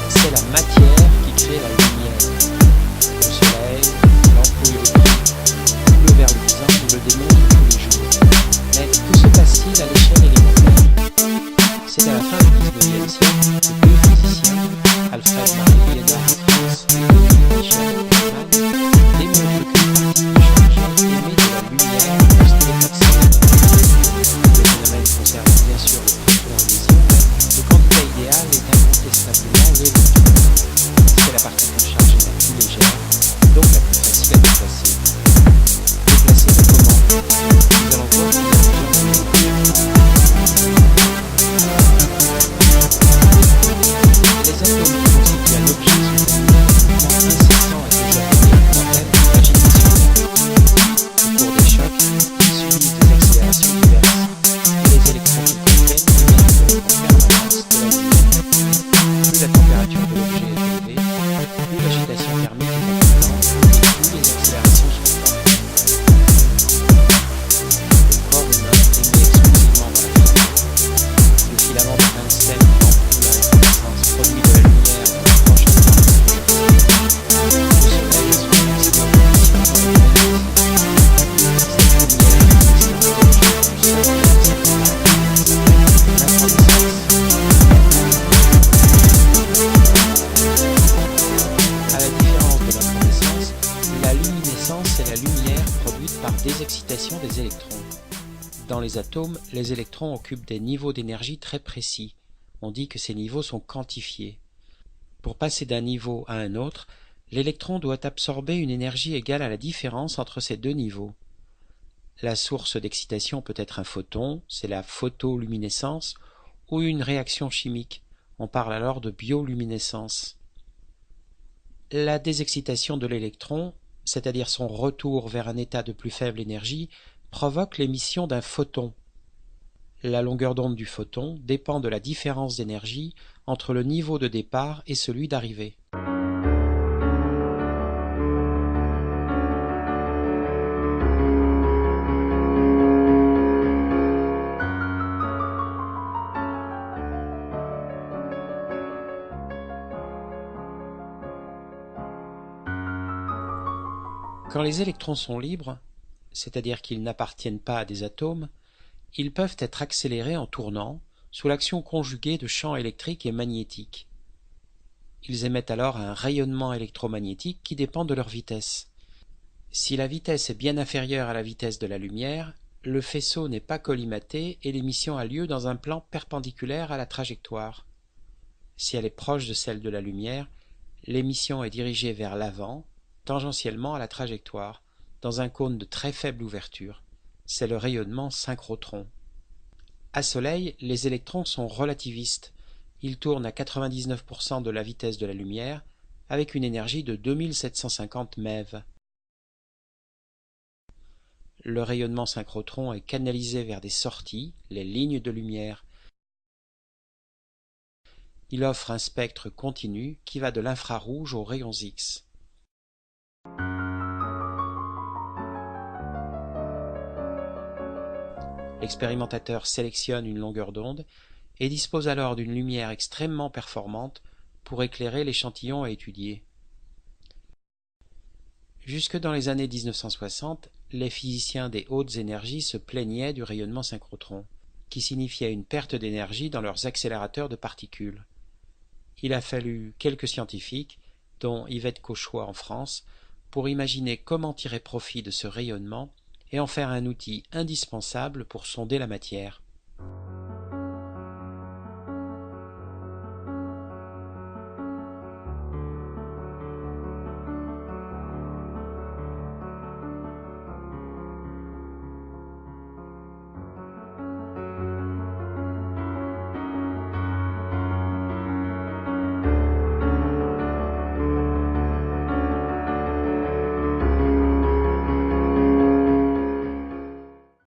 C'est la matière qui crée la lumière. Le soleil, l'ampoule le verre luisant nous le démontre tous les jours. Mais que se passe-t-il à l'échelle élémentaire? C'est à la fin du XIXe siècle que deux physiciens, Alfred Marie et Edward Fritz et Michel Feynman, démontrent qu'une particule chargée émet de la lumière lorsqu'elle est accélérée. Le phénomène concerne bien sûr le proton en lésion, mais le candidat idéal est incontestablement l'électron. C'est la particule chargée la plus légère, donc la plus facile à déplacer. Déplacer, mais comment? Nous allons voir qu'il y a plusieurs moyens. Les atomes qui constituent un objet sont un mouvement incessant et désormais qu'on appelle l'agitation. Au cours des chocs, ils subissent des accélérations diverses, et les électrons qu'ils contiennent émettent en permanence de la lumière. Plus la température de l'objet est élevée, plus l'agitation thermique est importante, et plus les accélérations sont fortes. Le corps humain émet exclusivement dans la lumière. Le filament de tungstène d'une ampoule à incandescence produit de la lumière dans la proche température. Le soleil a son maximum d'émission dans le monde. Cette lumière existe dans l'objet comme seul l'incandescence. À la différence de l'incandescence, la luminescence est la lumière produite par désexcitation des électrons. Dans les atomes, les électrons occupent des niveaux d'énergie très précis. On dit que ces niveaux sont quantifiés. Pour passer d'un niveau à un autre, l'électron doit absorber une énergie égale à la différence entre ces deux niveaux. La source d'excitation peut être un photon, c'est la photoluminescence, ou une réaction chimique. On parle alors de bioluminescence. La désexcitation de l'électron, c'est-à-dire son retour vers un état de plus faible énergie, provoque l'émission d'un photon. La longueur d'onde du photon dépend de la différence d'énergie entre le niveau de départ et celui d'arrivée. Quand les électrons sont libres, c'est-à-dire qu'ils n'appartiennent pas à des atomes, ils peuvent être accélérés en tournant, sous l'action conjuguée de champs électriques et magnétiques. Ils émettent alors un rayonnement électromagnétique qui dépend de leur vitesse. Si la vitesse est bien inférieure à la vitesse de la lumière, le faisceau n'est pas collimaté et l'émission a lieu dans un plan perpendiculaire à la trajectoire. Si elle est proche de celle de la lumière, l'émission est dirigée vers l'avant, tangentiellement à la trajectoire, dans un cône de très faible ouverture. C'est le rayonnement synchrotron. À Soleil, les électrons sont relativistes. Ils tournent à 99% de la vitesse de la lumière, avec une énergie de 2750 MeV. Le rayonnement synchrotron est canalisé vers des sorties, les lignes de lumière. Il offre un spectre continu qui va de l'infrarouge aux rayons X. L'expérimentateur sélectionne une longueur d'onde et dispose alors d'une lumière extrêmement performante pour éclairer l'échantillon à étudier. Jusque dans les années 1960, les physiciens des hautes énergies se plaignaient du rayonnement synchrotron, qui signifiait une perte d'énergie dans leurs accélérateurs de particules. Il a fallu quelques scientifiques, dont Yvette Cauchois en France, pour imaginer comment tirer profit de ce rayonnement et en faire un outil indispensable pour sonder la matière.